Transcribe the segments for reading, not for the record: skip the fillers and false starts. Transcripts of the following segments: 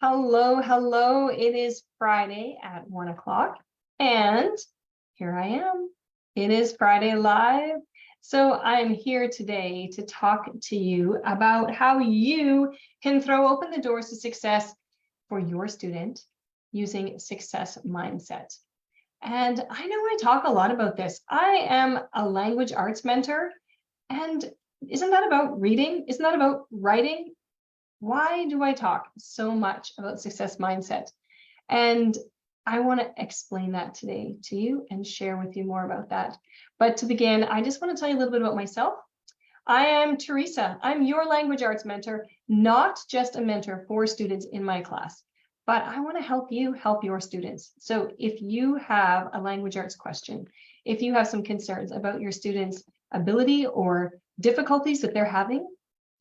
Hello, hello. It is Friday at 1 o'clock, and here I am. It is Friday Live. So I'm here today to talk to you about how you can throw open the doors to success for your student using success mindset. And I know I talk a lot about this. I am a language arts mentor, and isn't that about reading? Isn't that about writing? Why do I talk so much about success mindset? And I want to explain that today to you and share with you more about that. But to begin, I just want to tell you a little bit about myself. I am Teresa. I'm your language arts mentor, not just a mentor for students in my class, but I want to help you help your students. So if you have a language arts question, if you have some concerns about your students' ability or difficulties that they're having,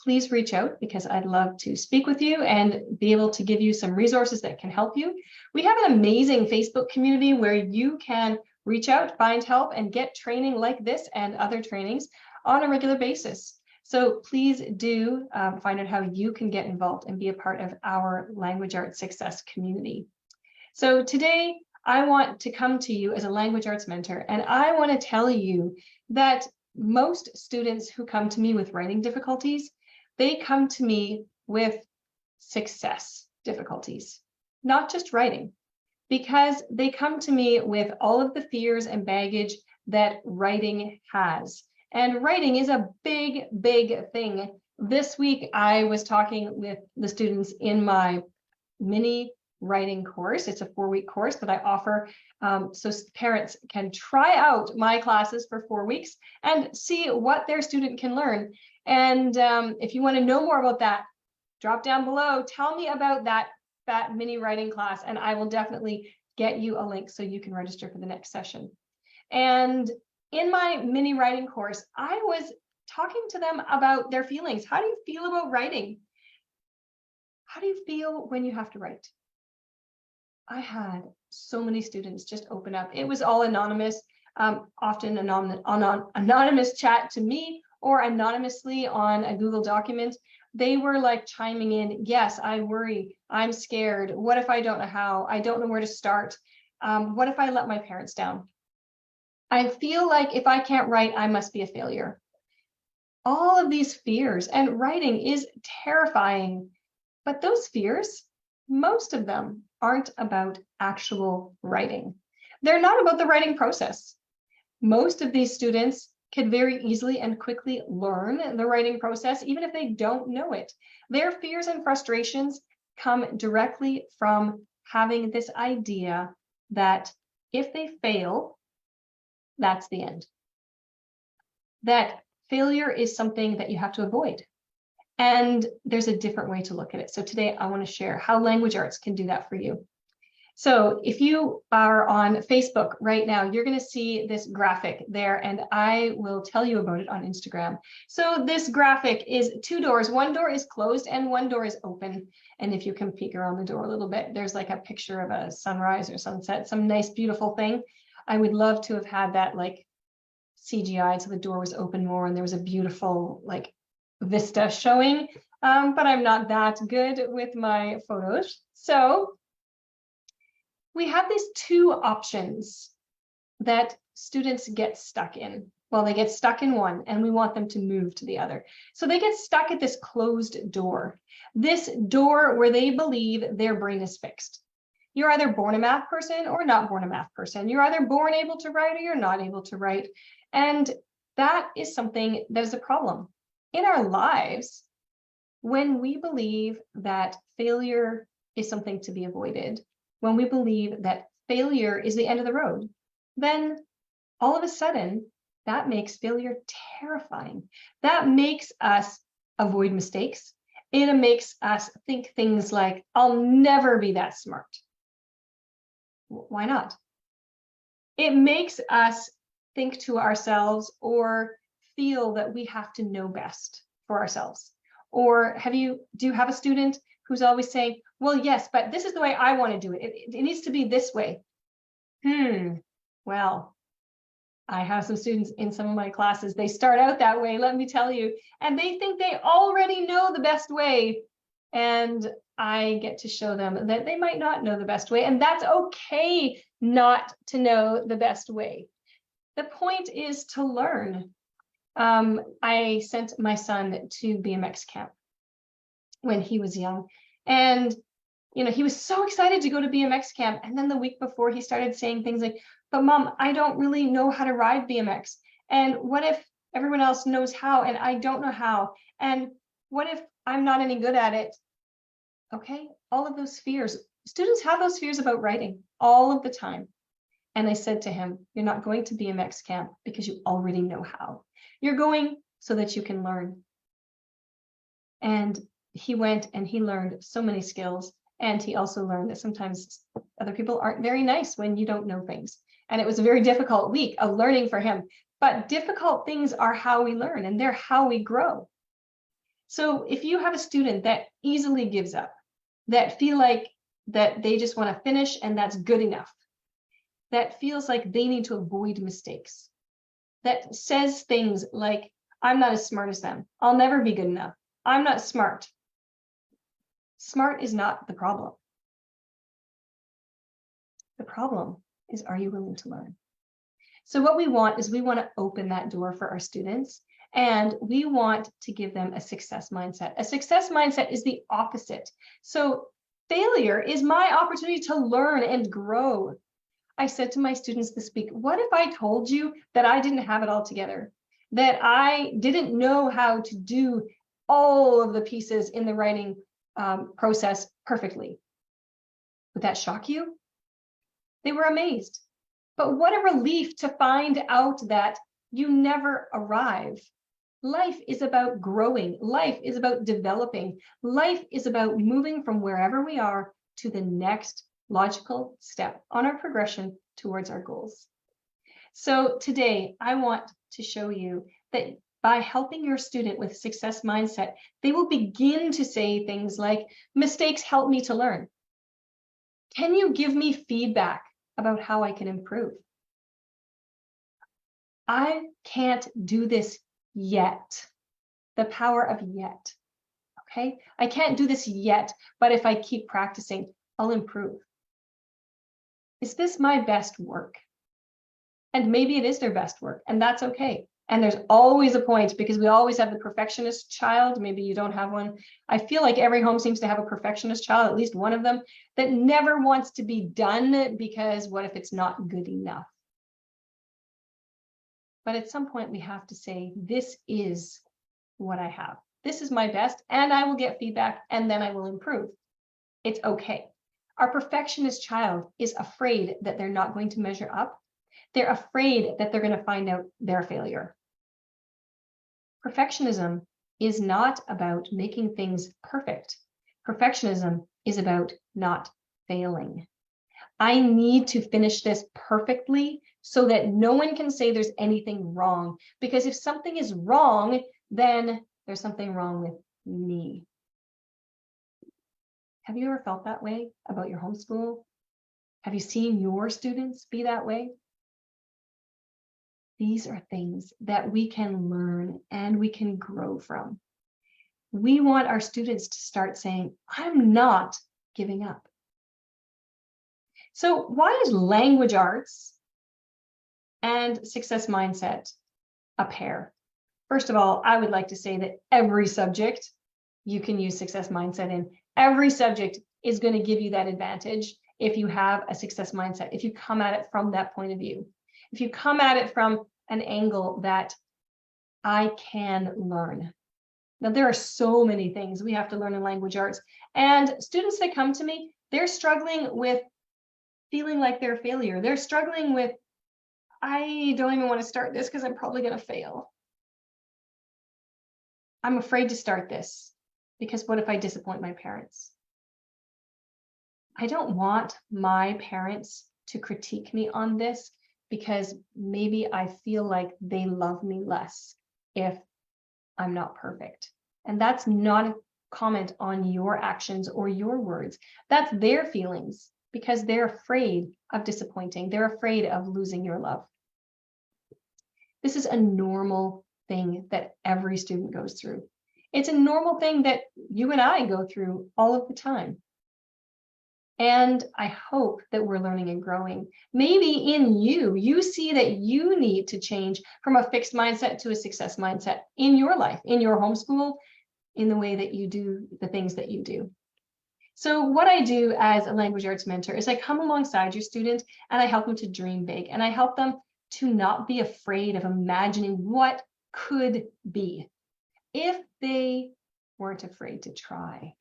please reach out because I'd love to speak with you and be able to give you some resources that can help you. We have an amazing Facebook community where you can reach out, find help, and get training like this and other trainings on a regular basis. So please do find out how you can get involved and be a part of our language arts success community. So today, I want to come to you as a language arts mentor, and I want to tell you that most students who come to me with writing difficulties, they come to me with success difficulties, not just writing, because they come to me with all of the fears and baggage that writing has. And writing is a big, big thing. This week, I was talking with the students in my mini writing course. It's a 4-week course that I offer so parents can try out my classes for 4 weeks and see what their student can learn. And if you want to know more about that, drop down below, tell me about that mini writing class, and I will definitely get you a link so you can register for the next session. And in my mini writing course, I was talking to them about their feelings. How do you feel about writing? How do you feel when you have to write? I had so many students just open up. It was all anonymous, often anonymous chat to me or anonymously on a Google document. They were like chiming in, yes, I worry, I'm scared. What if I don't know how? I don't know where to start. What if I let my parents down? I feel like if I can't write, I must be a failure. All of these fears, and writing is terrifying, but those fears, most of them aren't about actual writing. They're not about the writing process. Most of these students can very easily and quickly learn the writing process, even if they don't know it. Their fears and frustrations come directly from having this idea that if they fail, that's the end. That failure is something that you have to avoid. And there's a different way to look at it. So today I want to share how language arts can do that for you. So if you are on Facebook right now, you're going to see this graphic there, and I will tell you about it on Instagram. So this graphic is 2 doors. One door is closed and one door is open. And if you can peek around the door a little bit, there's like a picture of a sunrise or sunset, some nice, beautiful thing. I would love to have had that like CGI so the door was open more and there was a beautiful like vista showing, but I'm not that good with my photos. So we have these 2 options that students get stuck in. Well, they get stuck in one and we want them to move to the other. So they get stuck at this closed door, this door where they believe their brain is fixed. You're either born a math person or not born a math person. You're either born able to write or you're not able to write. And that is something that is a problem. In our lives, when we believe that failure is something to be avoided, when we believe that failure is the end of the road, then all of a sudden, that makes failure terrifying. That makes us avoid mistakes. It makes us think things like, I'll never be that smart. Why not? It makes us think to ourselves or feel that we have to know best for ourselves. Or do you have a student who's always saying, well, yes, but this is the way I want to do it. It needs to be this way. Well, I have some students in some of my classes. They start out that way, let me tell you, and they think they already know the best way. And I get to show them that they might not know the best way, and that's okay not to know the best way. The point is to learn. I sent my son to BMX camp when he was young, and he was so excited to go to BMX camp. And then the week before, he started saying things like, "But Mom, I don't really know how to ride BMX. And what if everyone else knows how and I don't know how? And what if I'm not any good at it?" Okay, all of those fears. Students have those fears about writing all of the time. And I said to him, "You're not going to BMX camp because you already know how. You're going so that you can learn." And he went and he learned so many skills. And he also learned that sometimes other people aren't very nice when you don't know things. And it was a very difficult week of learning for him. But difficult things are how we learn, and they're how we grow. So if you have a student that easily gives up, that feel like that they just want to finish and that's good enough, that feels like they need to avoid mistakes, that says things like, "I'm not as smart as them. I'll never be good enough. I'm not smart." Smart is not the problem. The problem is, are you willing to learn? So what we want is we want to open that door for our students, and we want to give them a success mindset. A success mindset is the opposite. So failure is my opportunity to learn and grow. I said to my students this week, what if I told you that I didn't have it all together, that I didn't know how to do all of the pieces in the writing process perfectly? Would that shock you? They were amazed. But what a relief to find out that you never arrive. Life is about growing. Life is about developing. Life is about moving from wherever we are to the next logical step on our progression towards our goals. So today, I want to show you that by helping your student with success mindset, they will begin to say things like, "Mistakes help me to learn. Can you give me feedback about how I can improve? I can't do this yet." The power of yet. Okay, I can't do this yet, but if I keep practicing, I'll improve. Is this my best work? And maybe it is their best work, and that's okay. And there's always a point, because we always have the perfectionist child. Maybe you don't have one. I feel like every home seems to have a perfectionist child, at least one of them, that never wants to be done, because what if it's not good enough? But at some point we have to say, this is what I have. This is my best, and I will get feedback, and then I will improve. It's okay. Our perfectionist child is afraid that they're not going to measure up. They're afraid that they're going to find out their failure. Perfectionism is not about making things perfect. Perfectionism is about not failing. I need to finish this perfectly so that no one can say there's anything wrong. Because if something is wrong, then there's something wrong with me. Have you ever felt that way about your homeschool? Have you seen your students be that way? These are things that we can learn and we can grow from. We want our students to start saying, "I'm not giving up." So why is language arts and success mindset a pair? First of all, I would like to say that every subject you can use success mindset in. Every subject is going to give you that advantage if you have a success mindset, if you come at it from that point of view. If you come at it from an angle that I can learn. Now, there are so many things we have to learn in language arts. And students that come to me, they're struggling with feeling like they're a failure. They're struggling with, "I don't even want to start this because I'm probably going to fail. I'm afraid to start this because what if I disappoint my parents?" I don't want my parents to critique me on this, because maybe I feel like they love me less if I'm not perfect. And that's not a comment on your actions or your words. That's their feelings, because they're afraid of disappointing. They're afraid of losing your love. This is a normal thing that every student goes through. It's a normal thing that you and I go through all of the time. And I hope that we're learning and growing. Maybe in you see that you need to change from a fixed mindset to a success mindset in your life, in your homeschool, in the way that you do the things that you do. So what I do as a language arts mentor is I come alongside your student and I help them to dream big, and I help them to not be afraid of imagining what could be if they weren't afraid to try.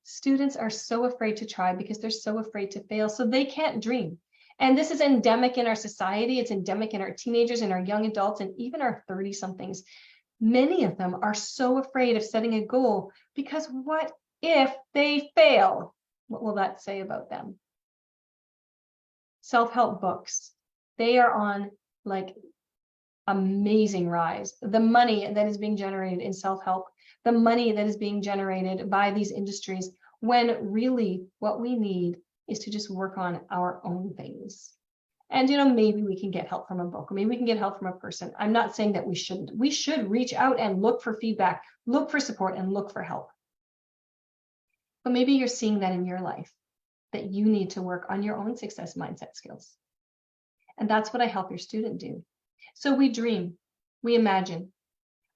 Students are so afraid to try because they're so afraid to fail, so they can't dream. And this is endemic in our society. It's endemic in our teenagers and our young adults and even our 30-somethings. Many of them are so afraid of setting a goal because what if they fail? What will that say about them? Self-help books, they are on like amazing rise. The money that is being generated in self-help, the money that is being generated by these industries, when really what we need is to just work on our own things. And, maybe we can get help from a book, or maybe we can get help from a person. I'm not saying that we shouldn't. We should reach out and look for feedback, look for support, and look for help. But maybe you're seeing that in your life, that you need to work on your own success mindset skills. And that's what I help your student do. So we dream, we imagine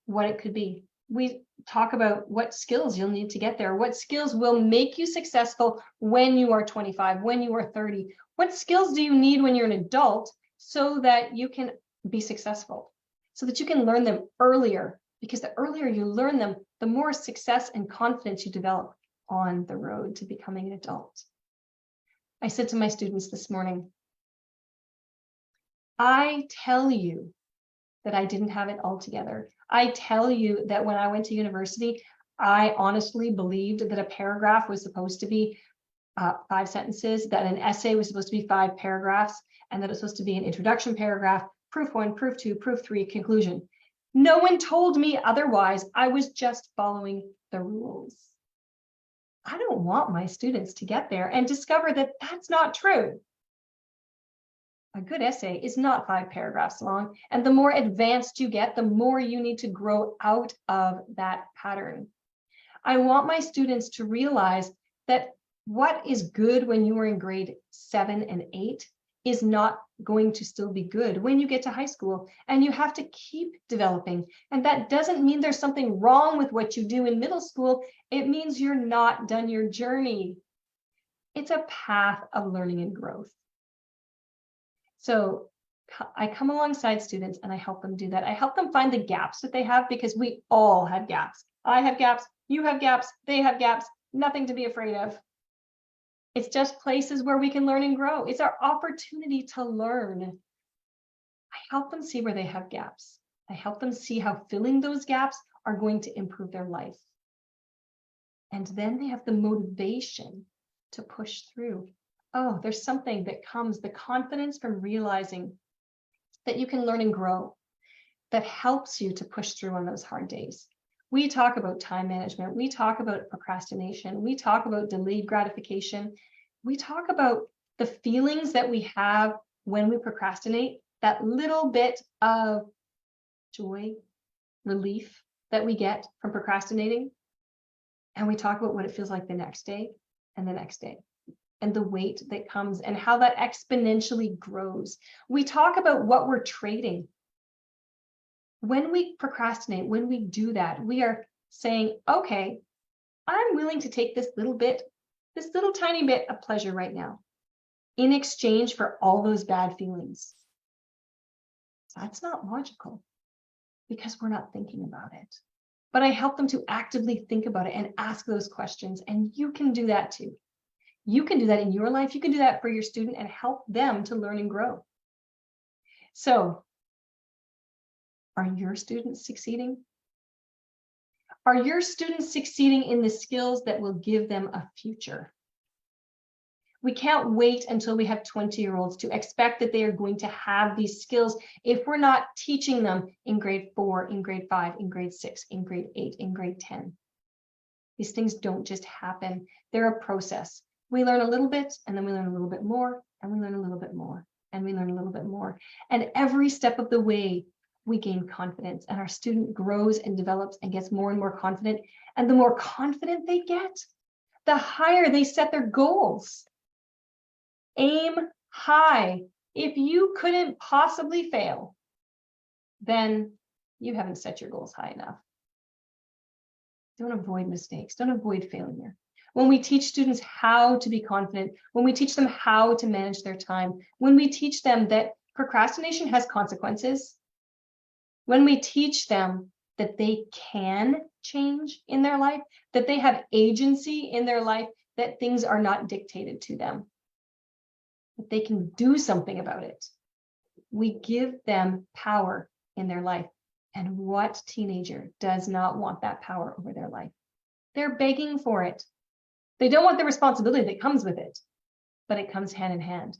what it could be. We talk about what skills you'll need to get there, what skills will make you successful when you are 25, when you are 30. What skills do you need when you're an adult so that you can be successful, so that you can learn them earlier? Because the earlier you learn them, the more success and confidence you develop on the road to becoming an adult. I said to my students this morning, I tell you that I didn't have it all together. I tell you that when I went to university, I honestly believed that a paragraph was supposed to be 5 sentences, that an essay was supposed to be 5 paragraphs, and that it was supposed to be an introduction paragraph, proof 1, proof 2, proof 3, conclusion. No one told me otherwise. I was just following the rules. I don't want my students to get there and discover that that's not true. A good essay is not 5 paragraphs long, and the more advanced you get, the more you need to grow out of that pattern. I want my students to realize that what is good when you are in grade 7 and 8 is not going to still be good when you get to high school, and you have to keep developing. And that doesn't mean there's something wrong with what you do in middle school. It means you're not done your journey. It's a path of learning and growth. So I come alongside students and I help them do that. I help them find the gaps that they have, because we all have gaps. I have gaps, you have gaps, they have gaps, nothing to be afraid of. It's just places where we can learn and grow. It's our opportunity to learn. I help them see where they have gaps. I help them see how filling those gaps are going to improve their life. And then they have the motivation to push through. Oh, there's something that comes, the confidence from realizing that you can learn and grow, that helps you to push through on those hard days. We talk about time management. We talk about procrastination. We talk about delayed gratification. We talk about the feelings that we have when we procrastinate, that little bit of joy, relief that we get from procrastinating. And we talk about what it feels like the next day and the next day, and the weight that comes and how that exponentially grows. We talk about what we're trading. When we procrastinate, when we do that, we are saying, okay, I'm willing to take this little tiny bit of pleasure right now in exchange for all those bad feelings. That's not logical because we're not thinking about it. But I help them to actively think about it and ask those questions. And you can do that too. You can do that in your life. You can do that for your student and help them to learn and grow. So, are your students succeeding? Are your students succeeding in the skills that will give them a future? We can't wait until we have 20-year-olds to expect that they are going to have these skills if we're not teaching them in grade 4, in grade 5, in grade 6, in grade 8, in grade 10. These things don't just happen. They're a process. We learn a little bit, and then we learn a little bit more, and we learn a little bit more, and we learn a little bit more. And every step of the way, we gain confidence, and our student grows and develops and gets more and more confident. And the more confident they get, the higher they set their goals. Aim high. If you couldn't possibly fail, then you haven't set your goals high enough. Don't avoid mistakes. Don't avoid failure. When we teach students how to be confident, when we teach them how to manage their time, when we teach them that procrastination has consequences, when we teach them that they can change in their life, that they have agency in their life, that things are not dictated to them, that they can do something about it, we give them power in their life. And what teenager does not want that power over their life? They're begging for it. They don't want the responsibility that comes with it, but it comes hand in hand.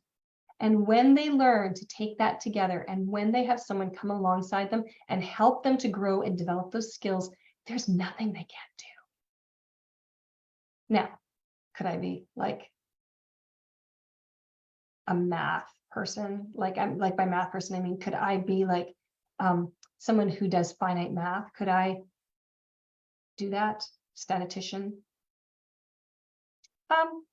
And when they learn to take that together, and when they have someone come alongside them and help them to grow and develop those skills, there's nothing they can't do. Now, could I be like a math person? Like by math person, I mean, could I be like someone who does finite math? Could I do that? Statistician?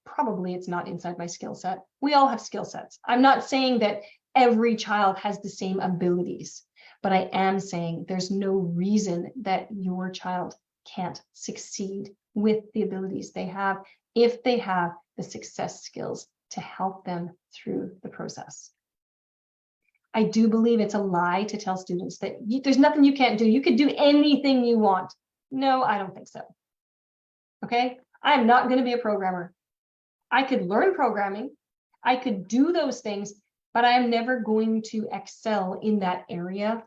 Probably it's not inside my skill set. We all have skill sets. I'm not saying that every child has the same abilities, but I am saying there's no reason that your child can't succeed with the abilities they have if they have the success skills to help them through the process. I do believe it's a lie to tell students that there's nothing you can't do. You could do anything you want. No, I don't think so. Okay? I'm not going to be a programmer. I could learn programming. I could do those things, but I am never going to excel in that area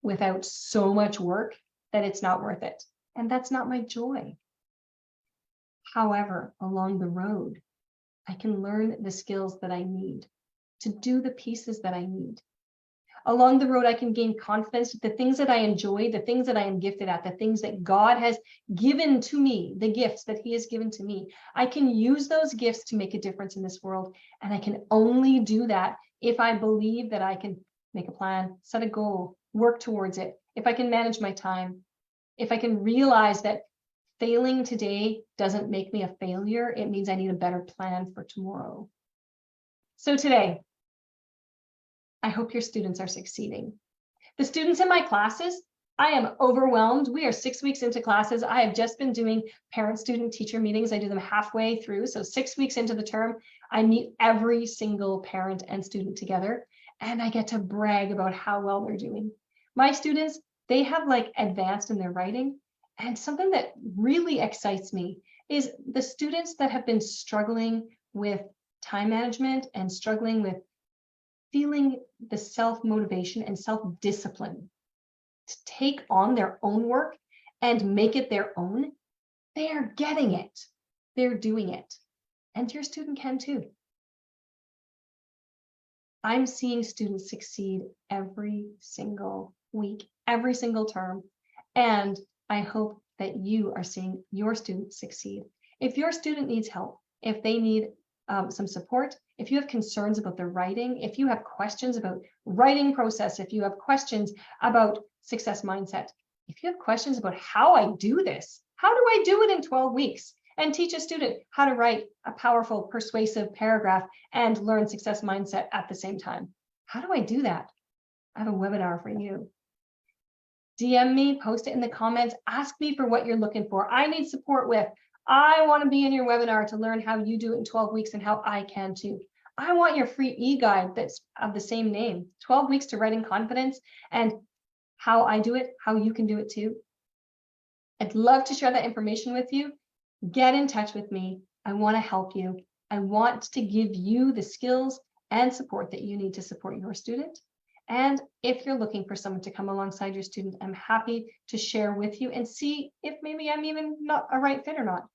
without so much work that it's not worth it. And that's not my joy. However, along the road, I can learn the skills that I need to do the pieces that I need. Along the road, I can gain confidence. The things that I enjoy, the things that I am gifted at, the things that God has given to me, the gifts that He has given to me, I can use those gifts to make a difference in this world. And I can only do that if I believe that I can make a plan, set a goal, work towards it. If I can manage my time, if I can realize that failing today doesn't make me a failure, it means I need a better plan for tomorrow. So today, I hope your students are succeeding. The students in my classes, I am overwhelmed. We are 6 weeks into classes. I have just been doing parent-student teacher meetings. I do them halfway through. So 6 weeks into the term, I meet every single parent and student together, and I get to brag about how well they're doing. My students, they have like advanced in their writing. And something that really excites me is the students that have been struggling with time management and struggling with feeling the self-motivation and self-discipline to take on their own work and make it their own. They're getting it. They're doing it. And your student can too. I'm seeing students succeed every single week, every single term. And I hope that you are seeing your students succeed. If your student needs help, if they need some support, if you have concerns about their writing, if you have questions about writing process, if you have questions about success mindset, if you have questions about how I do this, how do I do it in 12 weeks and teach a student how to write a powerful, persuasive paragraph and learn success mindset at the same time? How do I do that? I have a webinar for you. DM me, post it in the comments, ask me for what you're looking for. I need support with. I want to be in your webinar to learn how you do it in 12 weeks and how I can too. I want your free e-guide that's of the same name, 12 weeks to writing confidence, and how I do it, how you can do it too. I'd love to share that information with you. Get in touch with me. I want to help you. I want to give you the skills and support that you need to support your student. And if you're looking for someone to come alongside your student, I'm happy to share with you and see if maybe I'm even not a right fit or not.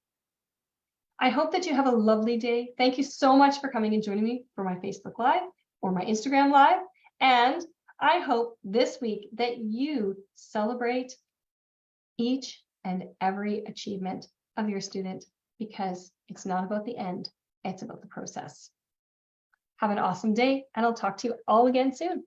I hope that you have a lovely day. Thank you so much for coming and joining me for my Facebook Live or my Instagram Live. And I hope this week that you celebrate each and every achievement of your student, because it's not about the end, it's about the process. Have an awesome day, and I'll talk to you all again soon.